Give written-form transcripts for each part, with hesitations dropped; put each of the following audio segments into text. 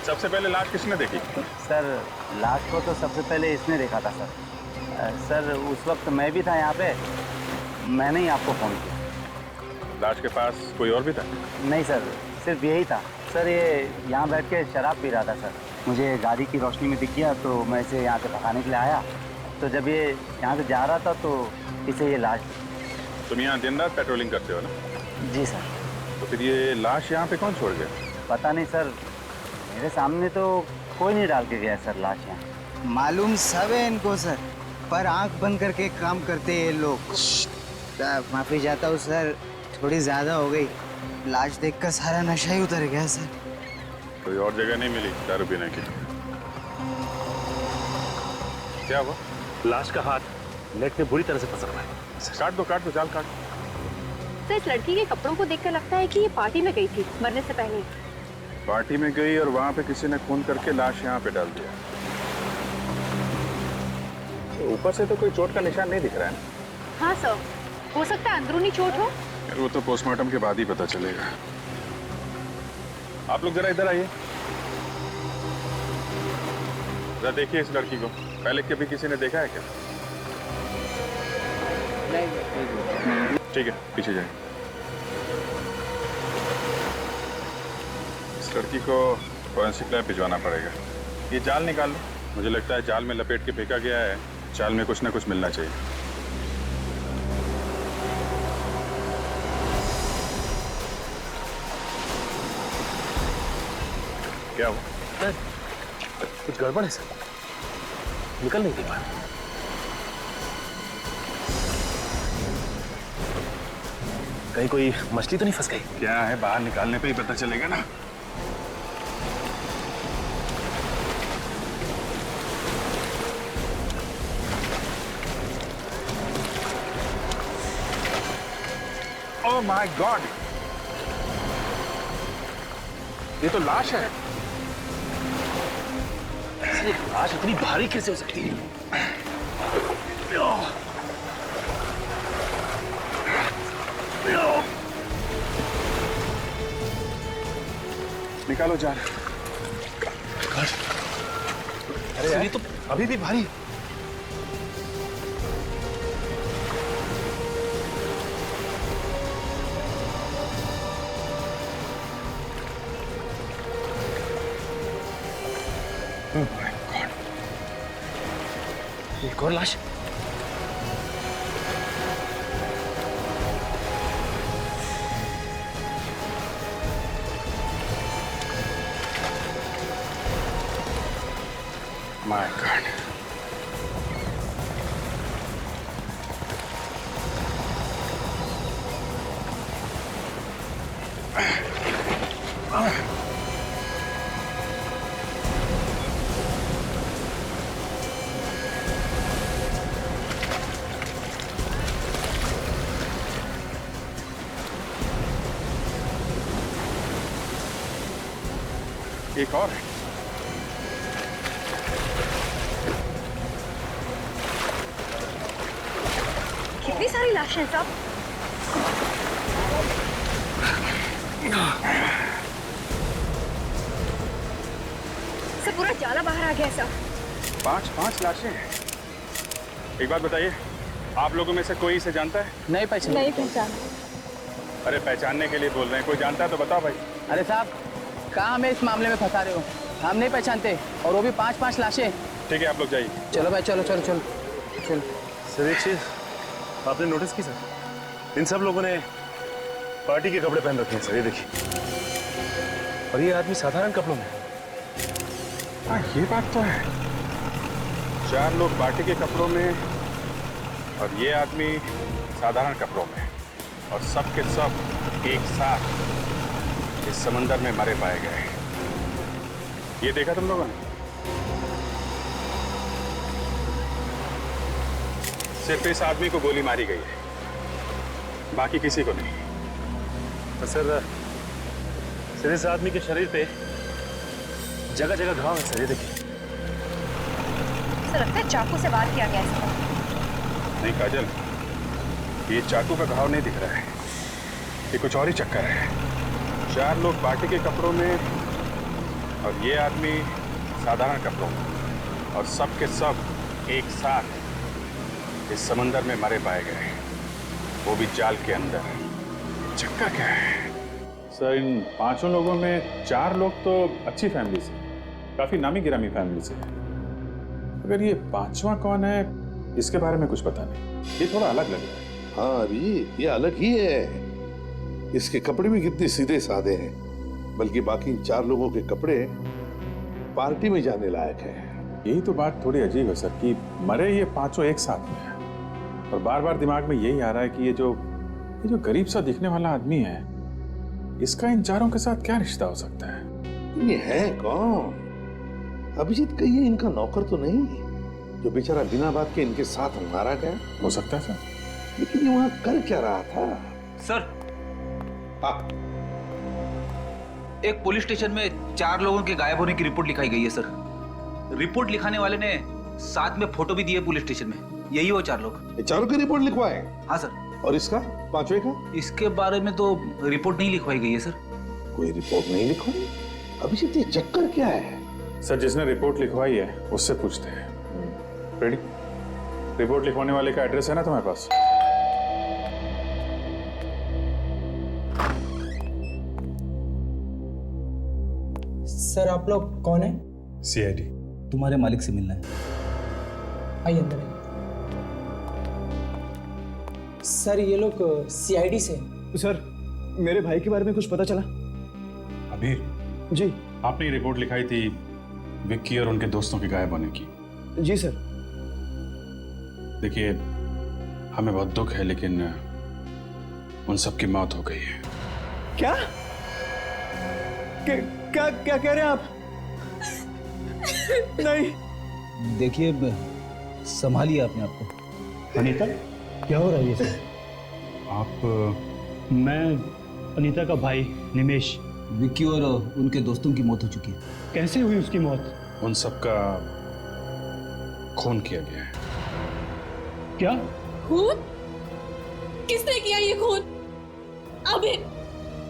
सबसे पहले लाश किसने देखी? सर लाश को तो सबसे पहले इसने देखा था सर। सर उस वक्त मैं भी था यहाँ पे, मैंने ही आपको फ़ोन किया। लाश के पास कोई और भी था? नहीं सर, सिर्फ यही था सर। ये यहाँ बैठ के शराब पी रहा था सर। मुझे गाड़ी की रोशनी में दिख गया तो मैं इसे यहाँ से भगाने के लिए आया। तो जब ये यहाँ से जा रहा था तो इसे ये लाश दिखी। तुम यहाँ दिन रात पेट्रोलिंग करते हो ना? जी सर। तो फिर ये लाश यहाँ पे कौन छोड़ गया? पता नहीं सर, मेरे सामने तो कोई नहीं डाल के गया सर लाश यहाँ। मालूम सब है इनको सर, पर आंख बंद करके काम करते हैं ये लोग। माफी चाहता हूँ सर, थोड़ी ज्यादा हो गई। लाश देखकर सारा नशा ही उतर गया सर। कोई और जगह नहीं मिली दारू पीने की? क्या हुआ? लाश का हाथ नेट में बुरी तरह से फंसा हुआ है। काट दो जाल काट। तो इस लड़की के कपड़ों को देखकर लगता है कि ये पार्टी में गई थी मरने से पहले। पार्टी में गई और वहां पे किसी ने खून करके लाश यहाँ पे डाल दिया। तो ऊपर से तो कोई चोट का निशान नहीं दिख रहा है ना? हाँ सर, हो सकता है अंदरूनी चोट हो। यार वो तो पोस्टमार्टम के बाद ही पता चलेगा। आप लोग जरा इधर आइए, जरा देखिए इस लड़की को। पहले कभी किसी ने देखा है क्या? ठीक है, पीछे जाइए। इस लड़की को फॉरेंसिक लैब भिजवाना पड़ेगा। ये जाल निकाल लो। मुझे लगता है जाल में लपेट के फेंका गया है। जाल में कुछ ना कुछ मिलना चाहिए। क्या हुआ? सर, कुछ गड़बड़ है सर, निकल नहीं दे पा रहा। कहीं कोई मछली तो नहीं फंस गई? क्या है, बाहर निकालने पे ही पता चलेगा ना। ओह माय गॉड, ये तो लाश है। सर, एक लाश इतनी भारी कैसे हो सकती है? निकालो जान। अरे यार, ये तो अभी भी भारी है। एक और लाश। माय गॉड, एक और है। कितनी सारी लाशें हैं साहब। सब पूरा जाला बाहर आ गया साहब। पांच लाशें हैं। एक बात बताइए, आप लोगों में से कोई इसे जानता है? नहीं पहचान। नहीं पहचान। अरे पहचानने के लिए बोल रहे हैं, कोई जानता है तो बताओ भाई। अरे साहब, कहाँ हमें इस मामले में फंसा रहे हो? हम नहीं पहचानते, और वो भी 5-5 लाशें। ठीक है, आप लोग जाइए। चलो भाई, चलो चलो चलो चलो। सर, एक चीज आपने नोटिस की सर, इन सब लोगों ने पार्टी के कपड़े पहन रखे हैं सर, ये देखिए। और ये आदमी साधारण कपड़ों में। हाँ, ये बात तो है। 4 लोग पार्टी के कपड़ों में और ये आदमी साधारण कपड़ों में, और सब के सब एक साथ इस समुंदर में मरे पाए गए। ये देखा तुम लोगों ने? सिर्फ इस आदमी को गोली मारी गई है, बाकी किसी को नहीं। तो सर, इस आदमी के शरीर पे जगह जगह घाव है सर, ये देखिए। सर, लगता है चाकू से वार किया गया है इसको। नहीं काजल, ये चाकू का घाव नहीं दिख रहा है, ये कुछ और ही चक्कर है। 4 लोग पार्टी के कपड़ों में और ये आदमी साधारण कपड़ों में, और सब के सब एक साथ इस समंदर में मरे पाए गए, वो भी जाल के अंदर। चक्कर क्या है? सर, इन 5 लोगों में 4 लोग तो अच्छी फैमिली से, काफी नामी गिरामी फैमिली से हैं। अगर ये 5वां कौन है, इसके बारे में कुछ पता नहीं। ये थोड़ा अलग लग रहा है। हाँ अभी ये अलग ही है। इसके कपड़े भी कितने सीधे साधे हैं, बल्कि बाकी 4 लोगों के कपड़े पार्टी में जाने लायक हैं। यही तो बात थोड़ी अजीब है सर, कि मरे ये 5 एक साथ में हैं। और बार बार दिमाग में यही आ रहा है कि ये जो गरीब सा दिखने वाला आदमी है, इसका इन 4 के साथ क्या रिश्ता हो सकता है? ये है कौन? अभिजीत कहिए इनका नौकर तो नहीं, जो बेचारा बिना बात के इनके साथ मारा गया? हो सकता है सर। लेकिन ये वहां कर क्या रहा था? सर, हाँ, एक पुलिस स्टेशन में 4 लोगों के गायब होने की रिपोर्ट लिखाई गई है सर। रिपोर्ट लिखाने वाले ने साथ में फोटो भी दी है पुलिस स्टेशन में। यही वो 4 लोग। ये 4 की रिपोर्ट लिखवाए? हाँ सर। और इसका 5वें का? इसके बारे में तो रिपोर्ट नहीं लिखवाई गई है सर। कोई रिपोर्ट नहीं लिखवाई? अभिजीत ये चक्कर क्या है? सर, जिसने रिपोर्ट लिखवाई है उससे पूछते हैं। रेडी? रिपोर्ट लिखवाने वाले का एड्रेस है ना तुम्हारे पास? सर, आप लोग कौन है? CID। तुम्हारे मालिक से मिलना है। आइए अंदर आइए। सर, ये लोग CID से हैं। सर, मेरे भाई के बारे में कुछ पता चला? अबीर जी। आपने रिपोर्ट लिखाई थी विक्की और उनके दोस्तों के गायब होने की। जी सर। देखिए, हमें बहुत दुख है, लेकिन उन सब की मौत हो गई है। क्या क्या क्या कह रहे हैं आप? नहीं। देखिए, संभालिए अपने आप को। अनीता, क्या हो रहा है ये सब? आप? मैं अनीता का भाई निमेश। विक्की और उनके दोस्तों की मौत हो चुकी है। कैसे हुई उसकी मौत? उन सब का खून किया गया है। क्या? खून? किसने किया ये खून? अबे,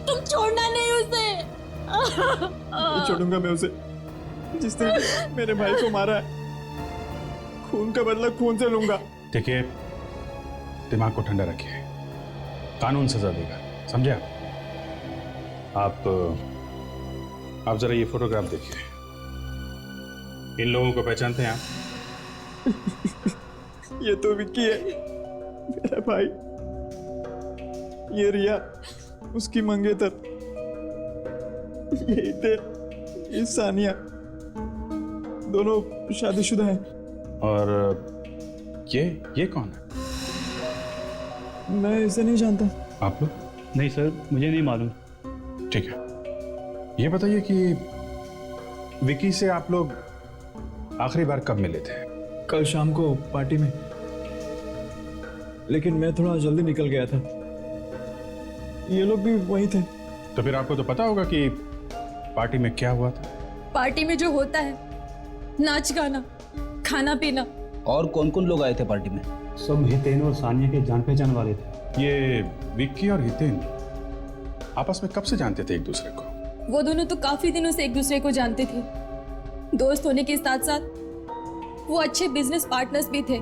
तुम छोड़ना नहीं उसे। नहीं छोड़ूंगा मैं उसे, जिसने मेरे भाई को मारा है। खून का बदला खून से लूंगा। देखिए, दिमाग को ठंडा रखिए, कानून सजा देगा, समझे आप? आप जरा ये फोटोग्राफ देखिए। इन लोगों को पहचानते हैं आप? ये तो विक्की है, मेरा भाई। ये रिया, उसकी मंगेतर। ये हितेन, ये सानिया, दोनों शादीशुदा हैं। और ये कौन है? मैं इसे नहीं जानता। आप लोग? नहीं सर, मुझे नहीं मालूम। ठीक है, ये बताइए कि विकी से आप लोग आखिरी बार कब मिले थे? कल शाम को पार्टी में, लेकिन मैं थोड़ा जल्दी निकल गया था। ये लोग भी वहीं थे। तो फिर आपको तो पता होगा कि पार्टी में क्या हुआ था। पार्टी में जो होता है, नाच गाना, खाना पीना। और कौन कौन लोग आए थे पार्टी में? सब हितेन और सानिया के जान पहचान वाले थे। ये विक्की और हितेन आपस में कब से जानते थे एक दूसरे को? वो दोनों तो काफी दिनों से एक दूसरे को जानते थे। दोस्त होने के साथ साथ वो अच्छे बिजनेस पार्टनर्स भी थे।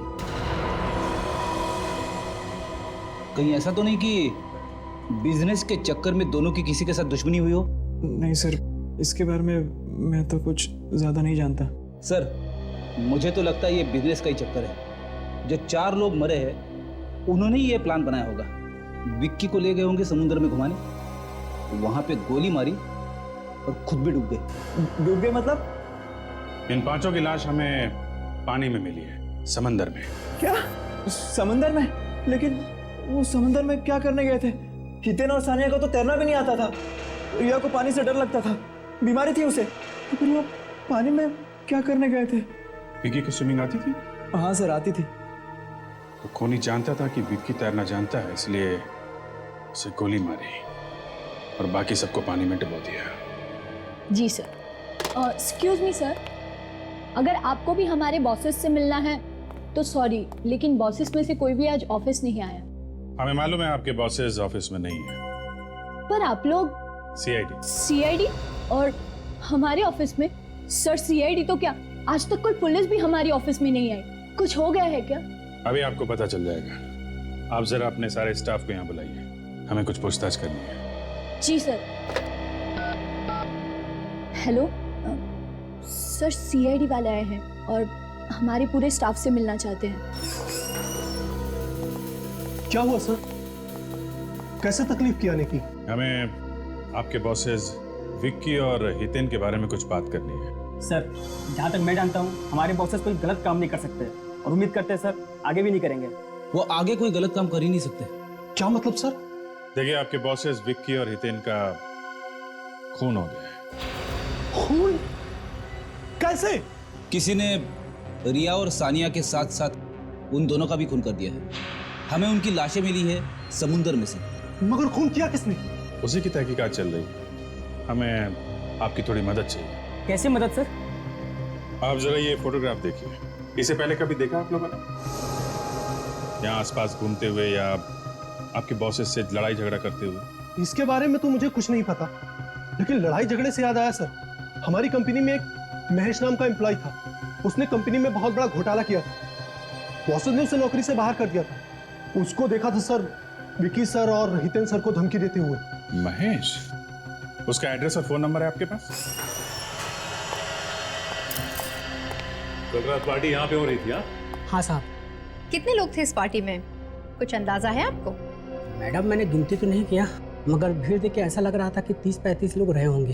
कहीं ऐसा तो नहीं कि बिजनेस के चक्कर में दोनों की किसी के साथ दुश्मनी हुई हो? नहीं सर, इसके बारे में मैं तो कुछ ज्यादा नहीं जानता। सर, मुझे तो लगता है ये बिजनेस का ही चक्कर है। जो 4 लोग मरे हैं, उन्होंने ही ये प्लान बनाया होगा। विक्की को ले गए होंगे समुद्र में घुमाने, वहां पे गोली मारी और खुद भी डूब गए। डूब गए मतलब? इन 5 की लाश हमें पानी में मिली है, समंदर में। क्या? समंदर में? लेकिन वो समंदर में क्या करने गए थे? हितेन और सानिया को तो तैरना भी नहीं आता था। रिया को पानी से डर लगता था, बीमारी थी उसे। तो फिर वो पानी में क्या करने गए थे? विक्की को स्विमिंग आती थी? हाँ सर, आती थी। तो खूनी जानता था कि विक्की तैरना जानता है, इसलिए उसे गोली मारी और बाकी सबको पानी में डुबो दिया। जी सर। एक्सक्यूज मी सर, अगर आपको भी हमारे बॉसेस से मिलना है तो सॉरी, लेकिन बॉसेस में से कोई भी आज ऑफिस नहीं आया। हमें मालूम है आपके बॉसेस ऑफिस में नहीं है। पर आप लोग CID। CID और हमारे ऑफिस में? सर सीआईडी तो क्या, आज तक कोई पुलिस भी हमारी ऑफिस में नहीं आई। कुछ हो गया है क्या? अभी आपको पता चल जाएगा। आप जरा अपने सारे स्टाफ को यहाँ बुलाइए, हमें कुछ पूछताछ करनी है। जी सर। हेलो सर, सीआईडी वाले आए हैं और हमारे पूरे स्टाफ से मिलना चाहते हैं। क्या हुआ सर? कैसे तकलीफ की आने की? हमें आपके बॉसेस विक्की और हितेन के बारे में कुछ बात करनी है। सर जहाँ तक मैं जानता हूँ हमारे बॉसेस कोई गलत काम नहीं कर सकते और उम्मीद करते हैं सर आगे भी नहीं करेंगे। वो आगे कोई गलत काम कर ही नहीं सकते। क्या मतलब सर? देखिए, आपके बॉसेस विक्की और हितेन का खून हो गया है। खून? कैसे? किसी ने रिया और सानिया के साथ साथ उन दोनों का भी खून कर दिया है। हमें उनकी लाशें मिली है समुंदर में से। मगर खून किया किसने? उसी की तहकीकात चल रही है। हमें आपकी थोड़ी मदद चाहिए। कैसे मदद सर? आप जरा ये फोटोग्राफ देखिए। इसे पहले कभी देखा आप लोगों ने? यहाँ आसपास घूमते हुए या आपके बॉसेस से लड़ाई झगड़ा करते हुए? इसके बारे में तो मुझे कुछ नहीं पता, लेकिन लड़ाई झगड़े से याद आया सर, हमारी कंपनी में एक महेश नाम का एम्प्लॉय था। उसने कंपनी में बहुत बड़ा घोटाला किया था। बॉसेस ने उसे नौकरी से बाहर कर दिया था। उसको देखा था सर विकी सर और हितेन सर को धमकी देते हुए। महेश? उसका एड्रेस और फोन नंबर है आपके पास? कल रात पार्टी यहाँ पे हो रही थी? हाँ साहब। कितने लोग थे इस पार्टी में, कुछ अंदाजा है आपको? मैडम मैंने गिनती तो नहीं किया, मगर भीड़ देख के ऐसा लग रहा था कि 30-35 लोग रहे होंगे।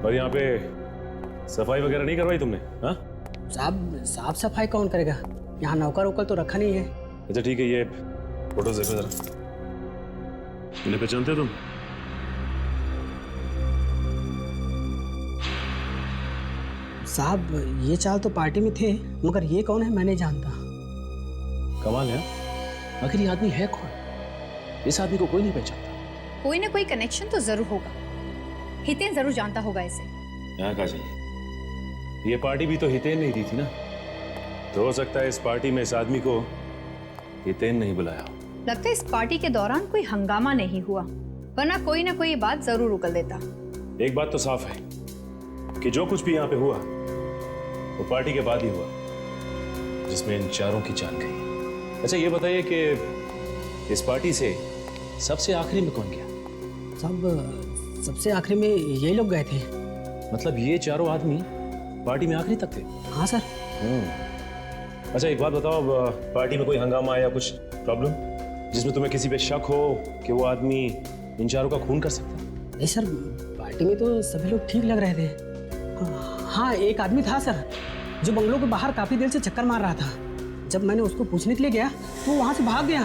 और यहाँ पे सफाई वगैरह नहीं करवाई तुमने? हाँ साहब, साफ सफाई कौन करेगा? यहाँ नौकर वोकर तो रखा नहीं है। अच्छा ठीक है, ये फोटोज देखो जरा। इन्हें पहचानते हो तुम? साहब ये चाल तो पार्टी में थे, मगर ये कौन है मैं नहीं जानता। कमाल है, आखिर ये आदमी है कौन? इस आदमी को कोई नहीं पहचानता। कोई ना कोई कनेक्शन तो जरूर होगा। हितेन जरूर जानता होगा इसे। यहाँ काजल, ये पार्टी भी तो हितेन नहीं दी थी ना, तो हो सकता है इस पार्टी में इस आदमी को हितेन नहीं बुलाया। लगता है इस पार्टी के दौरान कोई हंगामा नहीं हुआ, वरना कोई ना कोई बात जरूर उगल देता। एक बात तो साफ है कि जो कुछ भी यहाँ पे हुआ वो पार्टी के बाद ही हुआ, जिसमें इन चारों की जान गई। अच्छा ये बताइए कि इस पार्टी से सबसे आखिरी में कौन गया? सब सबसे आखिरी में ये लोग गए थे। मतलब ये चारों आदमी पार्टी में आखिरी तक थे? हाँ सर। अच्छा एक बात बताओ, पार्टी में कोई हंगामा या कुछ प्रॉब्लम जिसमें तुम्हें किसी पे शक हो कि वो आदमी इन चारों का खून कर सकता है? नहीं सर, पार्टी में तो सभी लोग ठीक लग रहे थे। हाँ एक आदमी था सर जो बंगलों के बाहर काफी देर से चक्कर मार रहा था। जब मैंने उसको पूछने के लिए गया तो वो वहां से भाग गया।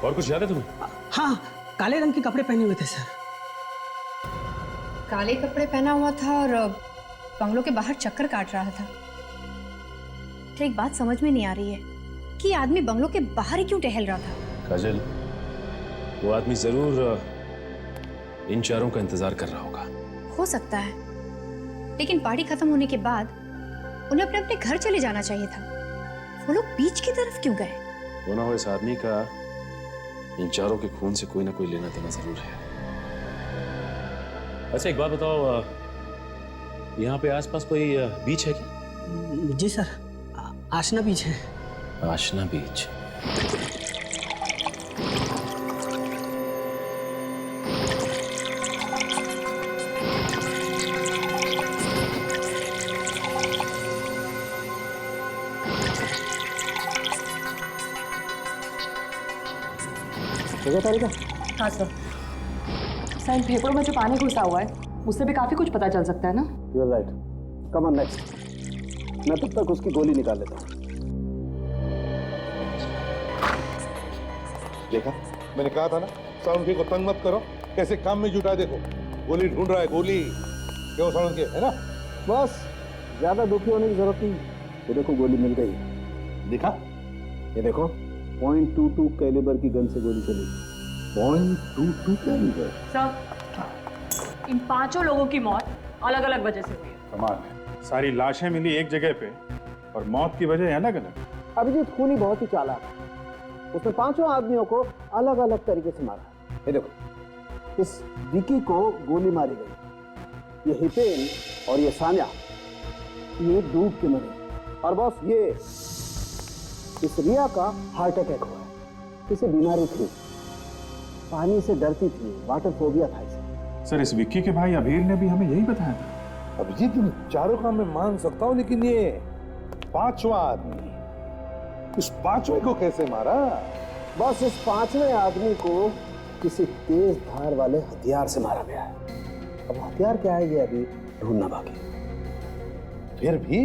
और कुछ याद है तुम्हें? हाँ, काले रंग के कपड़े पहने हुए थे सर। काले कपड़े पहना हुआ था और बंगलों के बाहर चक्कर काट रहा था। तो एक बात समझ में नहीं आ रही है कि ये आदमी बंगलों के बाहर ही क्यों टहल रहा था? काजल, वो आदमी जरूर इन चारों का इंतजार कर रहा होगा। हो सकता है, लेकिन पार्टी खत्म होने के बाद उन्हें अपने अपने घर चले जाना चाहिए था। वो लोग बीच की तरफ क्यों गए? वो ना हो इस आदमी का इन चारों के खून से कोई ना कोई लेना देना जरूर है। अच्छा एक बात बताओ, यहाँ पे आसपास कोई बीच है क्या? जी सर, आशना बीच है। आशना बीच? हाँ सर, इन पेपरों में जो पानी घुसा हुआ है उससे भी काफी कुछ पता चल सकता है ना? You're right. Come on next. मैं तब तक उसकी गोली निकाल लेता हूँ। देखा, मैंने कहा था ना, साउंड को तंग मत करो, कैसे काम में जुटा। देखो गोली ढूंढ रहा है, गोली। क्यों साउंड के, है ना? बस ज्यादा दुखी होने की जरूरत नहीं। ये देखो गोली मिल गई। देखा? ये देखो .22 कैलिबर की गन से गोली चली। .22 कैलिबर? सर, इन पांचों लोगों की मौत अलग अलग वजह से हुई है। कमाल है, सारी लाशें मिली एक जगह पे और मौत की वजह अलग अलग। अभिजीत खूनी बहुत ही चालाक है। उसने पांचों आदमियों को अलग अलग तरीके से मारा। ये देखो, इस विकी को गोली मारी गई, ये हितेन और ये सान्या, ये डूब के मरे। और बॉस, ये इस रिया का हार्ट अटैक हुआ है। इसे बीमारी थी, पानी से डरती थी, वाटर फोबिया था इसे। सर, इस विक्की के भाई अभीर ने भी हमें यही बताया था। अभिजीत, इन चारों का मैं मान सकता हूं, लेकिन ये पांचवा आदमी, इस पांचवें को कैसे मारा? बस इस पांचवें आदमी को किसी तेज धार वाले हथियार से मारा गया है। अब हथियार क्या है ये अभी ढूंढना बाकी। फिर भी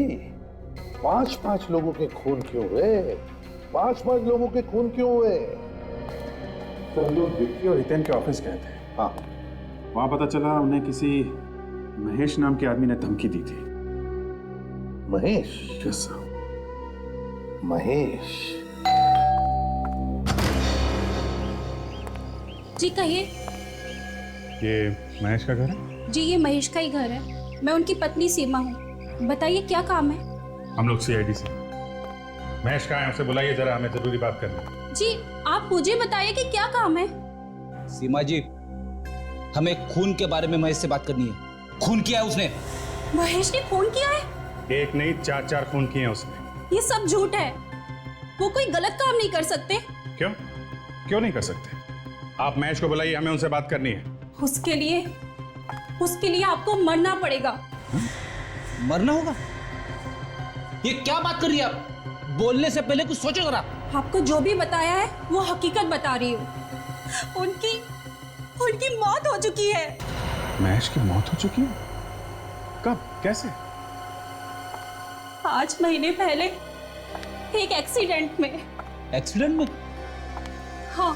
5-5 लोगों के खून क्यों हुए? 5-5 लोगों के खून क्यों हुए? तो हम लोग विक्की और हितेन के ऑफिस गए थे। हाँ, वहां पता चला उन्हें किसी महेश नाम के आदमी ने धमकी दी थी। महेश? Yes sir. महेश? जी कहिए। ये महेश का घर है? जी ये महेश का ही घर है। मैं उनकी पत्नी सीमा हूँ। बताइए क्या काम है? हम लोग सीआईडी से। महेश कहाँ है? उसे बुलाइए जरा, हमें जरूरी बात करनी है। जी आप मुझे बताइए कि क्या काम है? सीमा जी, हमें खून के बारे में महेश से बात करनी है। खून किया है उसने। महेश ने खून किया है? एक नहीं 4 खून किए हैं उसने। ये सब झूठ है। वो कोई गलत काम नहीं कर सकते। क्यों? क्यों नहीं कर सकते? आप महेश को बुलाइए, हमें उनसे बात करनी है। उसके लिए आपको मरना पड़ेगा। मरना होगा? ये क्या बात कर रही है आप? बोलने से पहले कुछ सोचो जरा। आपको जो भी बताया है वो हकीकत बता रही हूँ। उनकी मौत हो चुकी है। महेश की मौत हो चुकी है? कब? कैसे? 5 महीने पहले एक एक्सीडेंट में। एक्सीडेंट में? हाँ,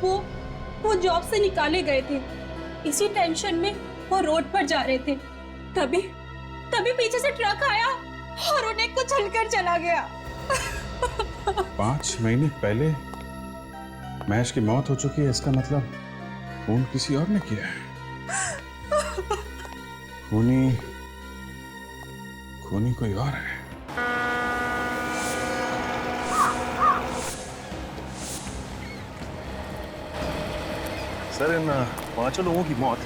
वो जॉब से निकाले गए थे। इसी टेंशन में वो रोड पर जा रहे थे, तभी पीछे से ट्रक आया और उन्हें कुचलकर चला गया। 5 महीने पहले महेश की मौत हो चुकी है, इसका मतलब खून किसी और ने किया है। खूनी कोई और है। सर, इन 5 लोगों की मौत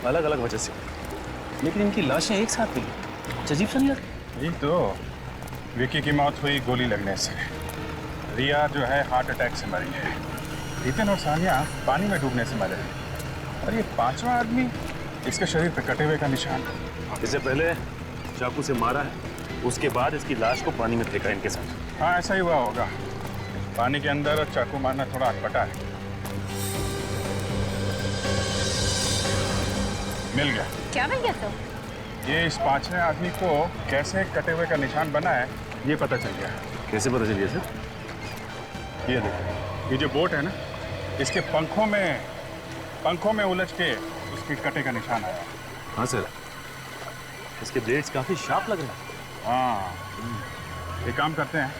अलग अलग वजह से हुई, लेकिन इनकी लाशें एक साथ मिली। अजीब सा नहीं लगता? यही तो। विक्की की मौत हुई गोली लगने से, रिया जो है हार्ट अटैक से मरी है, हितेन और सानिया पानी में डूबने से मरे हैं, और ये 5वां आदमी, इसके शरीर पर कटे हुए का निशान। इससे पहले चाकू से मारा है, उसके बाद इसकी लाश को पानी में फेंका इनके साथ। हाँ, ऐसा ही हुआ होगा। पानी के अंदर चाकू मारना थोड़ा अटपटा है। मिल गया। क्या मिल गया? तो ये इस 5वें आदमी को कैसे कटे हुए का निशान बना है, ये पता चल गया। कैसे पता चल गया सर? ये देखो, ये जो बोट है ना, इसके पंखों में उलझ के उसके कटे का निशान आया। हाँ सर, इसके ब्लेड्स काफी शार्प लग रहे हैं। हाँ, एक काम करते हैं,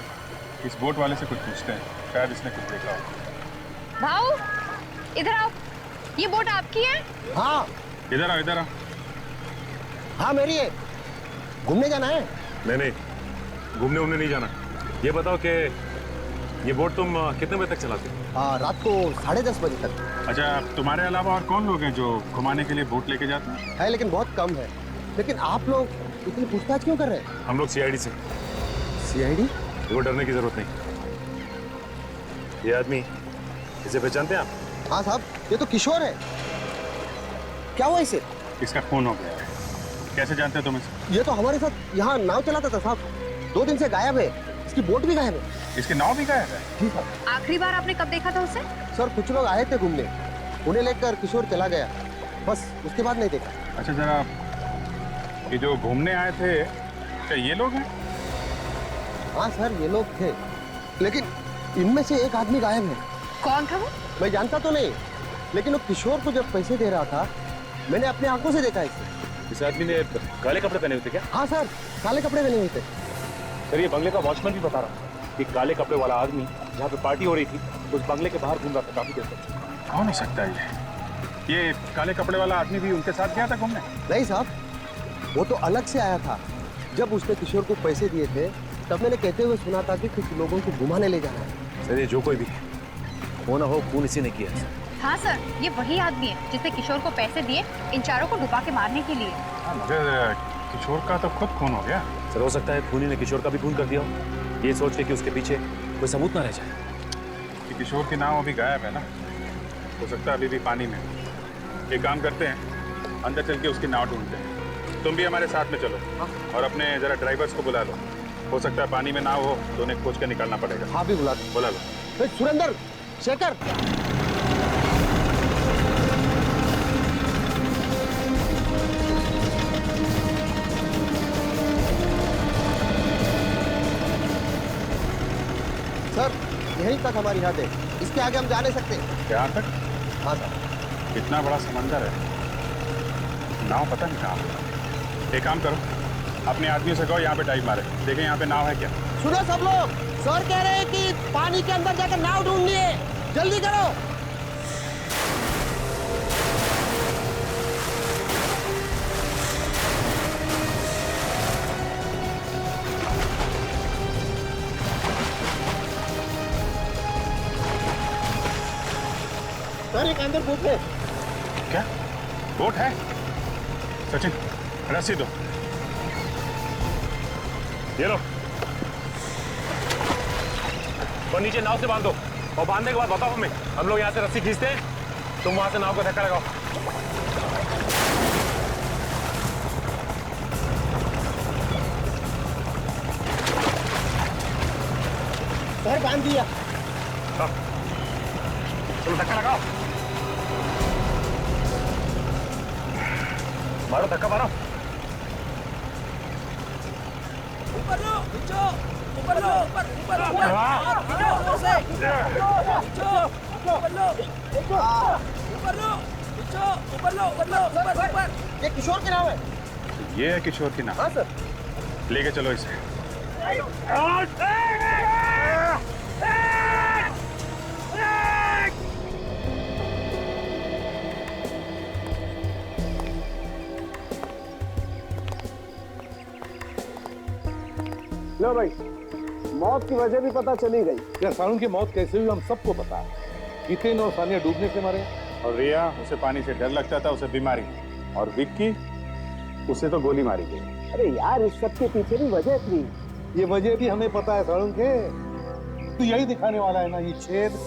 इस बोट वाले से कुछ पूछते हैं, शायद इसने कुछ देखा हो। भाऊ इधर आओ, ये बोट आपकी है? हाँ। इधर आओ। हाँ मेरी है। घूमने जाना है? नहीं, घूमने नहीं जाना। ये बताओ कि ये बोट तुम कितने बजे तक चलाते हो? रात को 10:30 बजे तक। अच्छा, तुम्हारे अलावा और कौन लोग हैं जो घुमाने के लिए बोट लेके जाते हैं? है, लेकिन बहुत कम है। लेकिन आप लोग इतनी पूछताछ क्यों कर रहे हैं? हम लोग सीआईडी से। सीआईडी? देखो, डरने की जरूरत नहीं। ये आदमी, इसे पहचानते हैं आप? हाँ साहब, ये तो किशोर है। क्या हुआ इसे? इसका खून हो गया है। कैसे जानते हो तुम इसे? ये तो हमारे साथ यहाँ नाव चलाता था साहब। 2 दिन से गायब है। इसकी बोट भी गायब है। इसकी नाव भी गायब है? जी साहब। आखिरी बार आपने कब देखा था उसे? सर, कुछ लोग आए थे घूमने, उन्हें लेकर किशोर चला गया, बस उसके बाद नहीं देखा। अच्छा, जरा ये जो घूमने आए थे, क्या ये लोग हैं? हाँ सर, ये लोग थे, लेकिन इनमें से एक आदमी गायब है। कौन था वो? मैं जानता तो नहीं, लेकिन वो किशोर को जब पैसे दे रहा था, मैंने अपनी आंखों से देखा इसे। इस आदमी ने काले कपड़े पहने हुए थे क्या? हाँ सर, काले कपड़े पहने हुए थे। सर, ये बंगले का वॉचमैन भी बता रहा कि काले कपड़े वाला आदमी जहाँ पे पार्टी हो रही थी, उस बंगले के बाहर घूम रहा था काफी देर तक। कौन हो सकता है ये काले कपड़े वाला आदमी भी उनके साथ गया था घूमने? नहीं साहब, वो तो अलग से आया था। जब उसने किशोर को पैसे दिए थे, तब मैंने कहते हुए सुना था कि कुछ लोगों को घुमाने ले जाना है। सर, ये जो कोई भी हो ना हो, खून इसी ने किया है। हाँ सर, ये वही आदमी है जिसने किशोर को पैसे दिए इन चारों को डुबा के मारने के लिए। मगर किशोर का तो खुद खून हो गया। सर हो सकता है खूनी ने किशोर का भी खून कर दिया हो, ये सोच के कि उसके पीछे कोई सबूत ना रह जाए। कि किशोर की नाव अभी गायब है ना, हो सकता है अभी भी पानी में। एक काम करते हैं, अंदर चल के उसकी नाव ढूंढते हैं। तुम भी हमारे साथ में चलो और अपने जरा ड्राइवर्स को बुला लो। हो सकता है पानी में नाव हो तो उन्हें खोज कर निकालना पड़ेगा। हाँ भी बुला लो। सुरेंद्र, शेखर, सर यहीं तक हमारी हद है, इसके आगे हम जा नहीं सकते। यहाँ तक? हाँ सर। इतना बड़ा समंदर है, नाव पता नहीं कहाँ पे। एक काम करो, अपने आदमियों से कहो यहाँ पे डाइव मारे, देखें यहाँ पे नाव है क्या। सुनो सब लोग, सर कह रहे हैं कि पानी के अंदर जाकर नाव ढूंढनी है, जल्दी करो। सर एक अंदर बोट है। क्या बोट है? सचिन रस्सी दो। ये लो, और नीचे नाव से बांध दो, और बांधने के बाद बताओ हमें। हम लोग यहाँ से रस्सी खींचते हैं, तुम वहां से नाव का धक्का लगाओ। सर बांध दिया। चलो धक्का लगाओ, मारो धक्का मारो। ऊपर लो, खींचो, ऊपर लो, ऊपर ऊपर ऊपर ऊपर से खींचो, ऊपर लो, ऊपर लो, खींचो, ऊपर लो, ऊपर लो, ऊपर ऊपर। ये किशोर की नाव है। ये है किशोर की नाव। हाँ सर। लेके चलो इसे। लो भाई, मौत की वजह भी पता चली गई। यार सारुण की मौत कैसे हुई हम सबको पता है। हितेन और सानिया डूबने से मरे, और रिया, उसे पानी से डर लगता था, उसे बीमारी। और विक्की, उसे तो गोली मारी गई। अरे यार इस सब के पीछे भी वजह थी। ये वजह भी हमें पता है सारुण के। तो यही दिखाने वाला है ना ये छेद।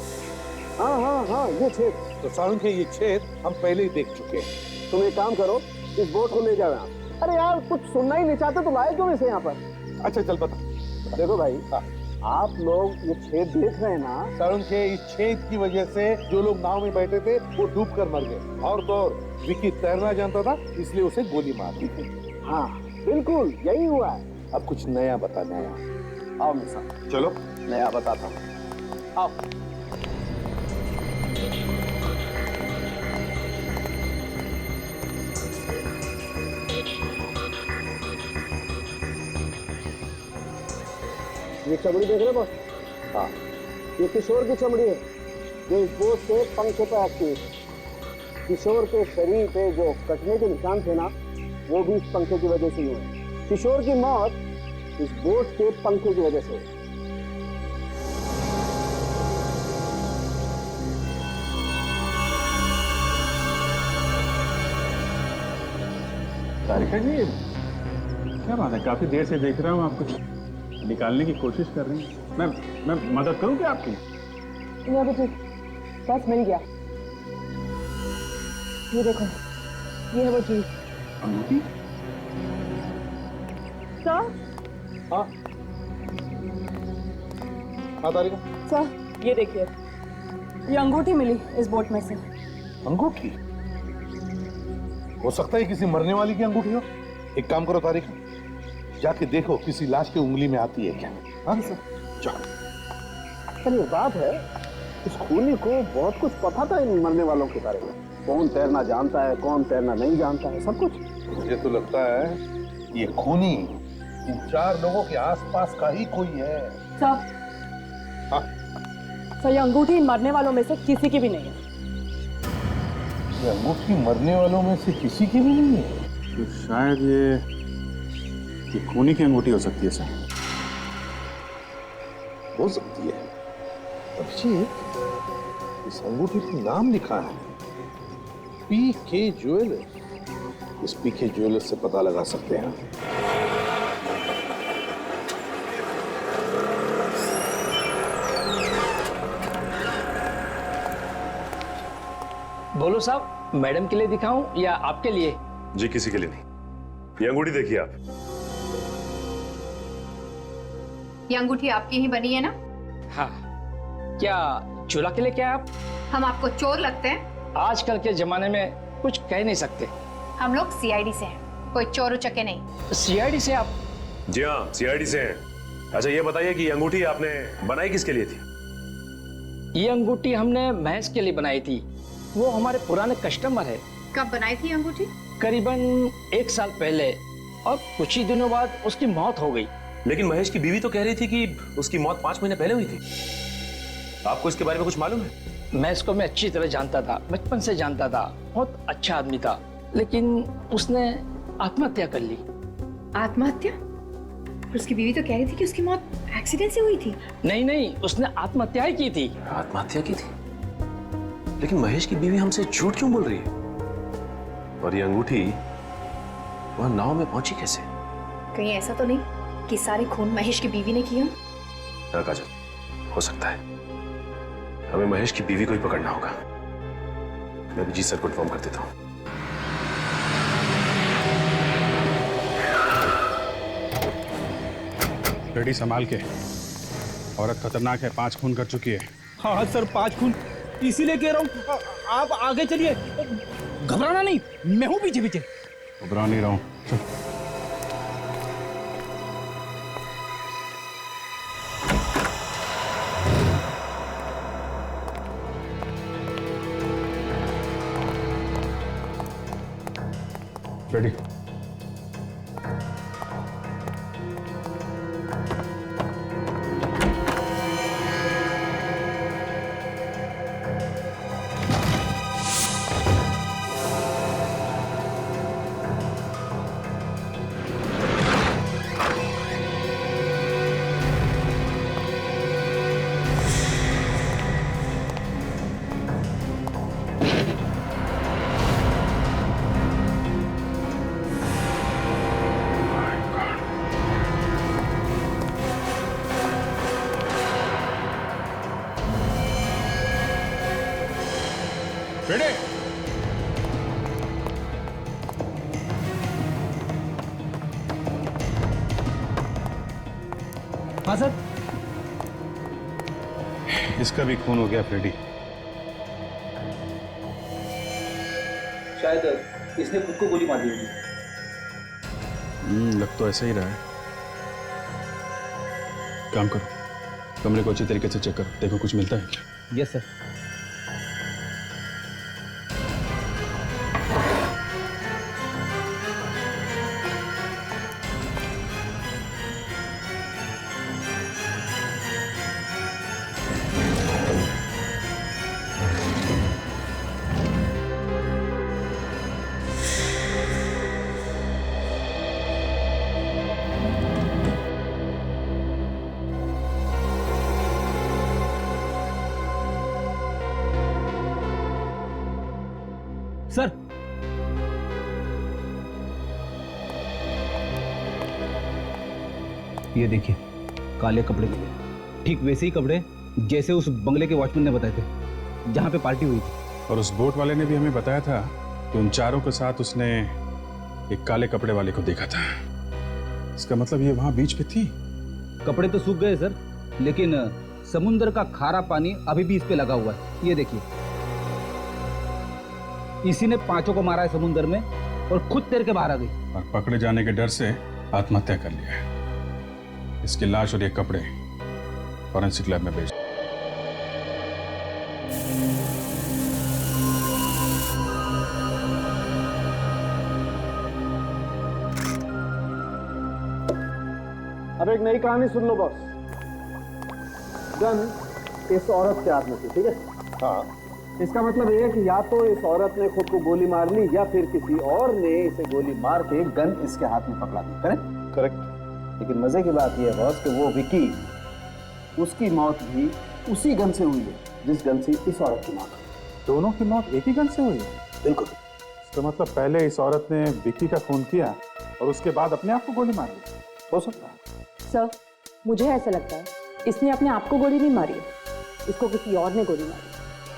हाँ हाँ हाँ ये छेद। तो सारुण के ये छेद हम पहले ही देख चुके हैं। तुम एक काम करो, इस बोट को ले जाओ यहाँ। अरे यार कुछ सुनना ही नहीं चाहते तो लाए क्यों इसे यहाँ पर? अच्छा चल बता। देखो भाई, आप लोग ये छेद देख रहे हैं ना, सारुण के इस छेद की वजह से जो लोग नाव में बैठे थे वो डूब कर मर गए। और तो और विक्की तैरना जानता था, इसलिए उसे गोली मार दी थी। हाँ बिल्कुल यही हुआ है। अब कुछ नया बता, नया। आओ मेरे साथ। चलो नया बताता हूँ, आओ। ये चमड़ी देख रहे बॉस? हाँ, ये किशोर की चमड़ी है जो इस बोट के पंखे पे आती है। किशोर के शरीर पे जो कटने के निशान थे ना, वो भी इस पंखे की वजह से हुए। किशोर की मौत इस बोट के पंखे की वजह से हुई। तारिका जी, क्या बात है, काफी देर से देख रहा हूँ आप कुछ निकालने की कोशिश कर रही हैं। मैं मदद करूँ क्या आपकी? ये अभी ठीक, बस मिल गया। ये देखो, ये है वो चीज। अंगूठी? सर? हाँ हाँ तारिका। सर ये देखिए, ये अंगूठी मिली इस बोट में से। अंगूठी? हो सकता है किसी मरने वाली की अंगूठी हो। एक काम करो तारिका, जाके देखो किसी लाश की उंगली में आती है क्या। हाँ चल ये बात है, इस खूनी को बहुत कुछ पता था इन मरने वालों के बारे में। कौन तैरना जानता है, कौन तैरना नहीं जानता है, सब कुछ। मुझे तो लगता है ये खूनी इन 4 लोगों के आसपास का ही कोई है। सर, हाँ? सर ये अंगूठी इन मरने वालों में से किसी की भी नहीं है। ये अंगूठी मरने वालों में से किसी की भी नहीं है? तो शायद ये खूनी की अंगूठी हो सकती है सर। हो सकती है। अभिषेक, इस अंगूठी पर नाम लिखा है, पीके ज्वेलर्स। इस पीके ज्वेलर्स से पता लगा सकते हैं। बोलो साहब, मैडम के लिए दिखाऊं या आपके लिए? जी किसी के लिए नहीं। ये अंगूठी देखिए आप। ये अंगूठी आपकी ही बनी है ना? हाँ। क्या चोला के लिए क्या आप? हम आपको चोर लगते हैं? आजकल के जमाने में कुछ कह नहीं सकते। हम लोग सीआईडी से हैं, कोई चोर उचक्के नहीं। सीआईडी से आप? जी हाँ, सीआईडी से हैं। अच्छा ये बताइए कि ये अंगूठी आपने बनाई किसके लिए थी? ये अंगूठी हमने महज के लिए बनाई थी। वो हमारे पुराने कस्टमर है। कब बनाई थी अंगूठी? करीबन 1 साल पहले, और कुछ ही दिनों बाद उसकी मौत हो गई। लेकिन महेश की बीवी तो कह रही थी कि उसकी मौत 5 महीने पहले हुई थी। आपको इसके बारे में कुछ मालूम है? मैं इसको अच्छी तरह जानता था, बचपन से जानता था। बहुत अच्छा आदमी था, लेकिन उसने आत्महत्या कर ली। आत्महत्या? उसकी बीवी तो कह रही थी कि उसकी मौत एक्सीडेंट से हुई थी। नहीं, उसने आत्महत्या ही की थी। आत्महत्या की थी? लेकिन महेश की बीवी हमसे झूठ क्यों बोल रही है? और ये अंगूठी वहां नाव में पहुंची कैसे? कहीं ऐसा तो नहीं कि सारे खून महेश की बीवी ने किया? हाँ काजल, हो सकता है। हमें महेश की बीवी को ही पकड़ना होगा। मैं भी जी सर को इन्फॉर्म कर देता हूँ। रेडी संभाल के। औरत खतरनाक है, 5 खून कर चुकी है। हाँ सर, 5 खून, इसीलिए कह रहा हूँ आप आगे चलिए। घबराना नहीं, मैं हूँ पीछे पीछे। घबरा नहीं रहा हूँ। रेडी। रेडी। हाँ सर। इसका भी खून हो गया फ्रेडी। शायद इसने खुद को गोली मार दी होगी। लग तो ऐसा ही रहा है। काम करो, कमरे को अच्छी तरीके से चेक करो, देखो कुछ मिलता है क्या। Yes sir. सर, ये देखिए, काले कपड़े मिले, ठीक वैसे ही कपड़े जैसे उस बंगले के वॉचमैन ने बताए थे जहां पे पार्टी हुई थी। और उस बोट वाले ने भी हमें बताया था कि उन चारों के साथ उसने एक काले कपड़े वाले को देखा था। इसका मतलब ये वहां बीच पे थी। कपड़े तो सूख गए सर, लेकिन समुद्र का खारा पानी अभी भी इस पे लगा हुआ है। ये देखिए, इसी ने 5 को मारा है समुद्र में और खुद तैर के बाहर आ गई। और पकड़े जाने के डर से आत्महत्या कर लिया है। इसकी लाश और ये कपड़े फॉरेंसिक लैब में भेज। अब एक नई कहानी सुन लो बॉस। गन इस औरत के हाथ में थी, ठीक है? हाँ। इसका मतलब ये है कि या तो इस औरत ने खुद को गोली मार ली या फिर किसी और ने इसे गोली मार के गन इसके हाथ में पकड़ा दी। करेक्ट? करेक्ट। लेकिन मजे की बात यह है बॉस कि वो विकी, उसकी मौत भी उसी गन से हुई है। जिस गन से इस औरत की मौत हुई। दोनों की मौत एक ही गन से हुई है? बिल्कुल। तो मतलब पहले इस औरत ने विक्की का खून किया और उसके बाद अपने आप को गोली मार ली? हो सकता है। सर, मुझे ऐसा लगता है इसने अपने आप को गोली नहीं मारी है, इसको किसी और ने गोली मारी।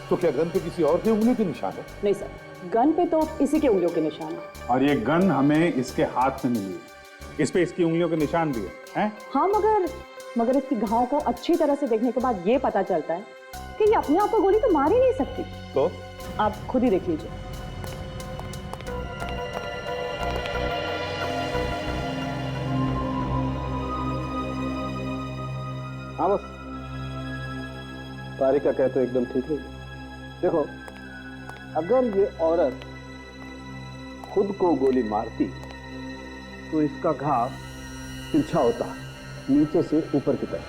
तो क्या गन पे किसी और के उंगलियों के निशान है? नहीं सर, गन पे तो इसी के उंगलियों के निशान है। और ये गन हमें इसके हाथ में मिली है, इस पे इसकी उंगलियों के निशान भी है? हाँ, मगर इसकी घाव को अच्छी तरह से देखने के बाद ये पता चलता है कि ये अपने आप को गोली तो मार ही नहीं सकती। तो आप खुद ही देख लीजिए। हाँ बस, तारिक का कहते एकदम ठीक है। देखो, अगर ये औरत खुद को गोली मारती तो इसका घाव तिरछा होता, नीचे से ऊपर की तरफ।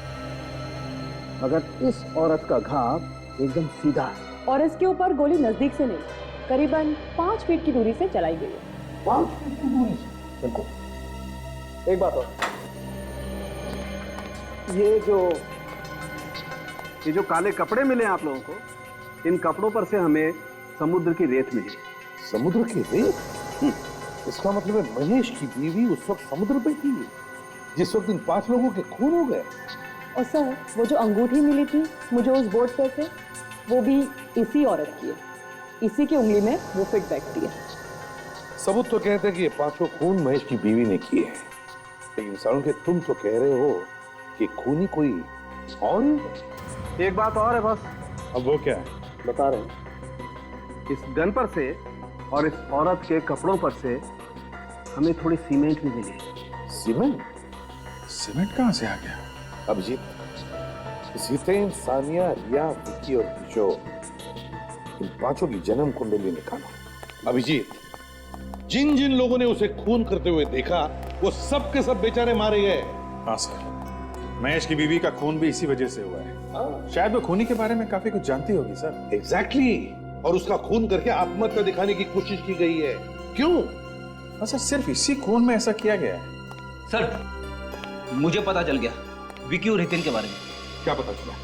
मगर इस औरत का घाव एकदम सीधा है। और इसके ऊपर गोली नजदीक से नहीं, करीबन 5 फीट की दूरी से चलाई गई है। 5 फीट की दूरी से? बिल्कुल। एक बात और, ये जो काले कपड़े मिले आप लोगों को, इन कपड़ों पर से हमें समुद्र की रेत मिली। समुद्र की रेत? इसका मतलब है महेश की बीवी उस वक्त समुद्र पे थी जिस वक्त इन 5 लोगों के खून हो गए। और सर, वो जो अंगूठी मिली थी मुझे उस बोर्ड पे से, वो भी इसी औरत की है। इसी की उंगली में वो फिट बैठती है। सबूत तो कहते हैं कि ये 5 खून महेश की बीवी ने किए हैं, लेकिन सारुण के तुम तो कह रहे हो कि खूनी कोई और ही। एक बात और है बस। अब वो क्या है? बता रहे हैं। इस गन पर से और इस औरत के कपड़ों पर से हमें थोड़ी सीमेंट भी मिली। सीमेंट? सीमेंट कहाँ से आ गया? अभिजीत, जितेन, सानिया, रिया, विक्की और किशोर, इन 5 की जन्म कुंडली निकालो। अभिजीत, जिन जिन लोगों ने उसे खून करते हुए देखा वो सब के सब बेचारे मारे गए। हाँ सर, महेश की बीवी का खून भी इसी वजह से हुआ है। शायद वो खूनी के बारे में काफी कुछ जानती होगी सर। एग्जैक्टली। और उसका खून करके आत्महत्या दिखाने की कोशिश की गई है। क्यों? सर, सिर्फ इसी खून में ऐसा किया गया है? सर, मुझे पता चल गया विकी और हितेन के बारे में। क्या पता चला?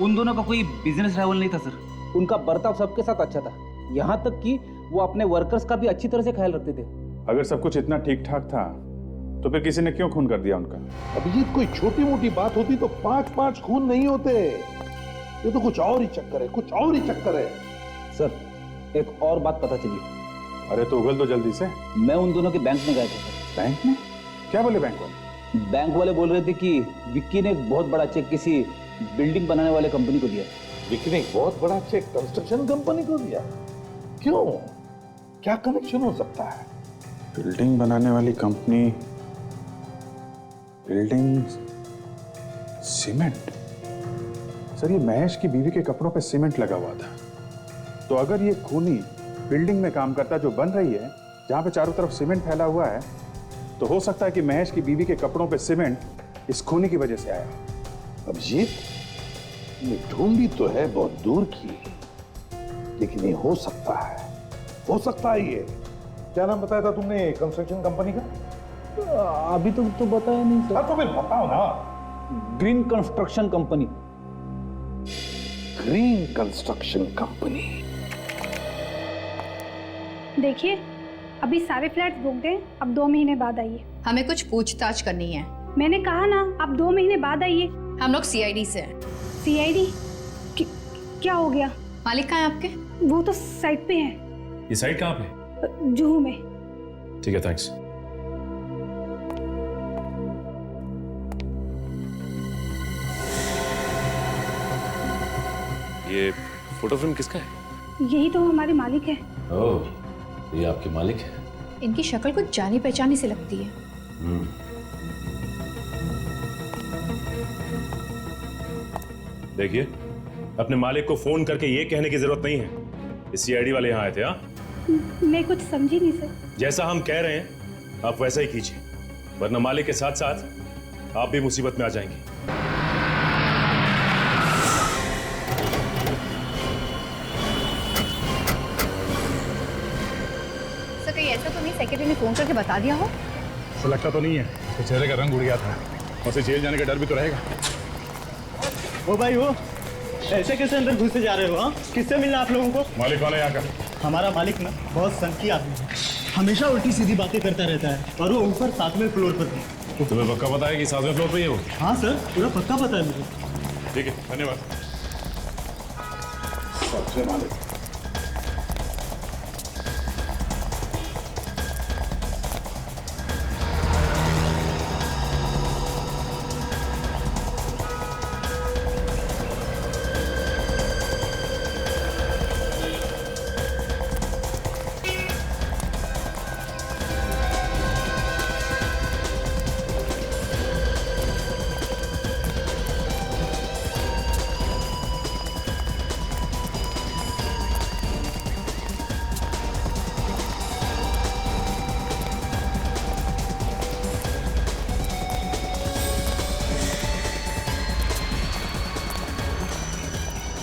उन दोनों का कोई बिजनेस राइवल नहीं था सर। उनका बर्ताव सबके साथ अच्छा था, यहाँ तक कि वो अपने वर्कर्स का भी अच्छी तरह से ख्याल रखते थे। अगर सब कुछ इतना ठीक ठाक था तो फिर किसी ने क्यों खून कर दिया उनका? अभिजीत, कोई छोटी मोटी बात होती तो 5 खून नहीं होते। ये तो कुछ और ही चक्कर है, कुछ और ही चक्कर है। सर, एक और बात पता चली। अरे तो उगल दो जल्दी से। मैं उन दोनों के बैंक में गए थे सर। बैंक में? क्या बोले बैंक वाले? बैंक वाले बोल रहे थे कि विक्की ने एक बहुत बड़ा चेक किसी बिल्डिंग बनाने वाले कंपनी को दिया। विक्की ने एक बहुत बड़ा चेक कंस्ट्रक्शन कंपनी को दिया? क्यों? क्या कनेक्शन हो सकता है? बिल्डिंग बनाने वाली कंपनी, बिल्डिंग, सीमेंट। सर, ये महेश की बीवी के कपड़ों पे सीमेंट लगा हुआ था, तो अगर ये खूनी बिल्डिंग में काम करता जो बन रही है, जहां पे चारों तरफ सीमेंट फैला हुआ है, तो हो सकता है कि महेश की बीवी के कपड़ों पे सीमेंट इस खूनी की वजह से आया। अभिजीत, ये ढूंढी तो है बहुत दूर की, लेकिन ये हो सकता है, हो सकता है। ये क्या नाम बताया था तुमने कंस्ट्रक्शन कंपनी का? अभी तो बताया नहीं सर। तो फिर बताओ ना। Green construction company. Green construction company. देखिए, अभी सारे फ्लैट्स बुक दें, अब 2 महीने बाद आइए। हमें कुछ पूछताछ करनी है। मैंने कहा ना, आप 2 महीने बाद आइए। हम लोग सीआईडी से हैं। सीआईडी? क्या हो गया? मालिक कहाँ है आपके? वो तो साइट पे है। ये साइट कहाँ पे? जुहू में। ठीक है, थैंक्स। ये फोटो फिल्म किसका है? यही तो हमारे मालिक है। ओह, ये आपके मालिक है? इनकी शक्ल कुछ जानी पहचानी से लगती है। देखिए, अपने मालिक को फोन करके ये कहने की जरूरत नहीं है इस सीआईडी वाले यहाँ आए थे। हाँ, मैं कुछ समझी नहीं सर। जैसा हम कह रहे हैं आप वैसा ही कीजिए, वरना मालिक के साथ साथ आप भी मुसीबत में आ जाएंगे। सर, कहीं ऐसा तो नहीं सेक्रेटरी ने फोन करके बता दिया हो? ऐसा लगता तो नहीं है, तो चेहरे का रंग उड़ गया था, और से जेल जाने का डर भी तो रहेगा। ओ भाई, ऐसे कैसे अंदर घुसे जा रहे हो? हाँ, किससे मिलना आप लोगों को? मालिक कौन है यहाँ का? हमारा मालिक ना बहुत संकी आदमी है, हमेशा उल्टी सीधी बातें करता रहता है और वो ऊपर 7वें फ्लोर पर है। तुम्हें पक्का पता है कि 7वें फ्लोर पे ही है वो? हाँ सर, पूरा पक्का पता है मुझे। ठीक है, धन्यवाद। सबसे मालिक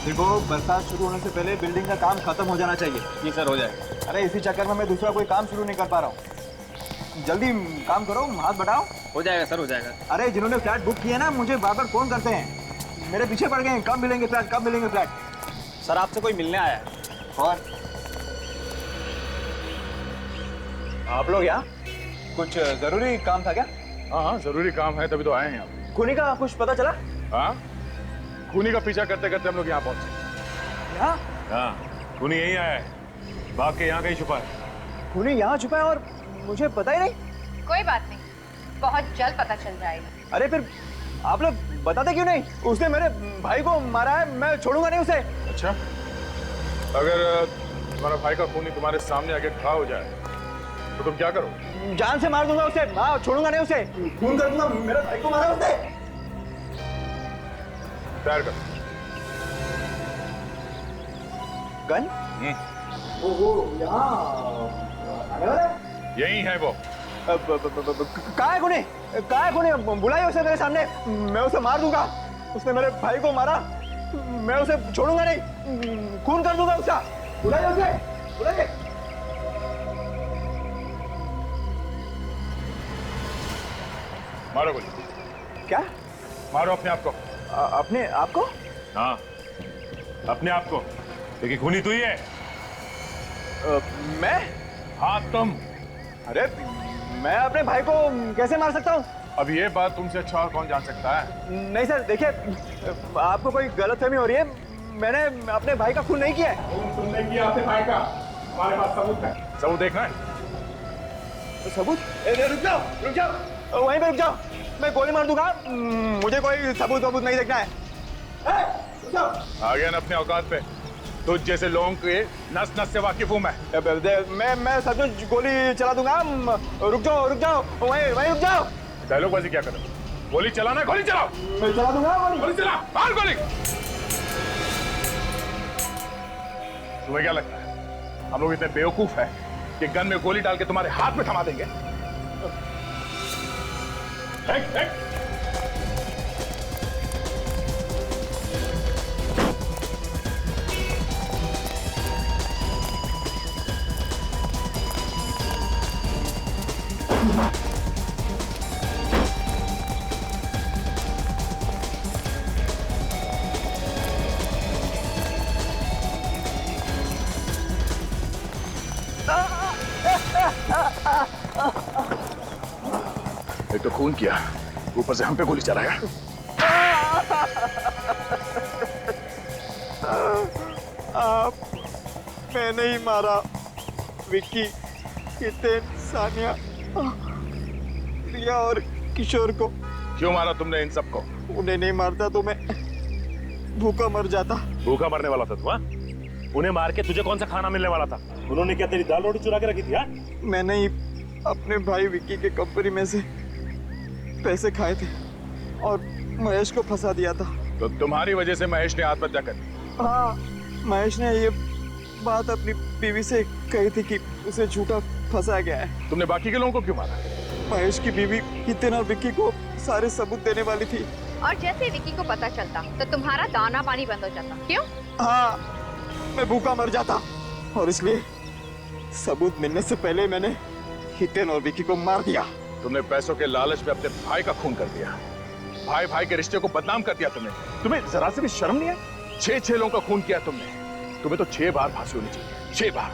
देखो, बरसात शुरू होने से पहले बिल्डिंग का काम खत्म हो जाना चाहिए। जी सर, हो जाएगा। अरे इसी चक्कर में मैं दूसरा कोई काम शुरू नहीं कर पा रहा हूँ। जल्दी काम करो, हाथ बढ़ाओ। हो जाएगा सर, हो जाएगा। अरे जिन्होंने फ्लैट बुक किया ना, मुझे बार बार फोन करते हैं, मेरे पीछे पड़ गए हैं, कब मिलेंगे फ्लैट, कब मिलेंगे फ्लैट। सर आपसे कोई मिलने आया है। और आप लोग यहाँ कुछ जरूरी काम था क्या? हाँ हाँ, जरूरी काम है, तभी तो आए हैं यहाँ। खूनी का कुछ पता चला? हाँ, खूनी का पीछा करते करते हम लोग यहाँ पहुंचे। यहाँ? हाँ, खूनी यहीं आया है, भाग के यहाँ कहीं छुपा है। खूनी यहाँ छुपा है और मुझे पता ही नहीं? कोई बात नहीं, बहुत जल्द पता चल जाएगा। अरे फिर आप लोग बताते क्यों नहीं? उसने मेरे भाई को मारा है, मैं छोड़ूंगा नहीं उसे। अच्छा, अगर तुम्हारा भाई का खूनी तुम्हारे सामने आके खड़ा हो जाए तो तुम क्या करो? जान से मार दूंगा उसे, हाँ, छोड़ूंगा नहीं उसे, खून कर दूंगा। मेरे भाई को मारा उसने। तैयार कर। गन? वो यहाँ आने वाला है? यही है वो। कहाँ है खूनी? कहाँ है खूनी? बुलाइए उसे मेरे सामने, मैं उसे मार दूंगा। उसने मेरे भाई को मारा, मैं उसे छोड़ूंगा नहीं, खून कर दूंगा उसका। बुलाइए उसे, बुलाइए। मारो गोली। क्या? मारो अपने आप को। अपने आप को? हाँ, अपने आप को, लेकिन खूनी तू ही है। मैं? हाँ तुम। अरे मैं अपने भाई को कैसे मार सकता हूँ? अब ये बात तुमसे अच्छा और कौन जान सकता है? नहीं सर, देखिए, आपको कोई गलतफहमी हो रही है, मैंने अपने भाई का खून नहीं किया है। तुमने किया अपने भाई का, हमारे पास सबूत है। सबूत देखना है? सबूत? रुक जाओ, रुक जाओ, वहीं पे रुक जाओ, मैं गोली मार दूंगा, मुझे कोई सबूत नहीं देखना है। आ गया ना अपने औकात पे? तुझ जैसे लोगों के नस नस से वाकिफ हूँ मैं सचमुच गोली चला दूंगा। रुक जाओ, वहीं रुक जाओ। डायलॉगबाजी क्या कर रहे हो? गोली चलाना, गोली चलाओ। मैं चला दूंगा गोली। गोली चला, मार गोली। तुम्हें क्या लगता है हम लोग इतने बेवकूफ है कि गन में गोली डाल के तुम्हारे हाथ में थमा देंगे? एक तो खून किया, ऊपर से हम पे गोली चलाया। मैं नहीं मारा विक्की, हितेन, सानिया, रिया और किशोर को। क्यों मारा तुमने इन सबको? उन्हें नहीं मारता तो मैं भूखा मर जाता। भूखा मरने वाला था तू? हाँ, उन्हें मार के तुझे कौन सा खाना मिलने वाला था? उन्होंने क्या तेरी दाल रोटी चुरा के रखी थी? हाँ, मैंने ही अपने भाई विक्की के कंपनी में से पैसे खाए थे और महेश को फंसा दिया था। तो तुम्हारी वजह से महेश ने आत्महत्या कर दी? हाँ, महेश ने ये बात अपनी बीवी से कही थी कि उसे झूठा फंसा गया है। तुमने बाकी के लोगों को क्यों मारा? महेश की बीवी हितेन और विक्की को सारे सबूत देने वाली थी। और जैसे विक्की को पता चलता तो तुम्हारा दाना पानी बंद हो जाता। क्यों? हाँ, मैं भूखा मर जाता और इसलिए सबूत मिलने से पहले मैंने हितेन और विक्की को मार दिया। तुमने पैसों के लालच में अपने भाई का खून कर दिया, भाई भाई के रिश्ते को बदनाम कर दिया। तुम्हें जरा से भी शर्म नहीं है? 6 लोगों का खून किया तुमने। तुम्हें तो 6 बार फांसी होनी चाहिए, 6 बार।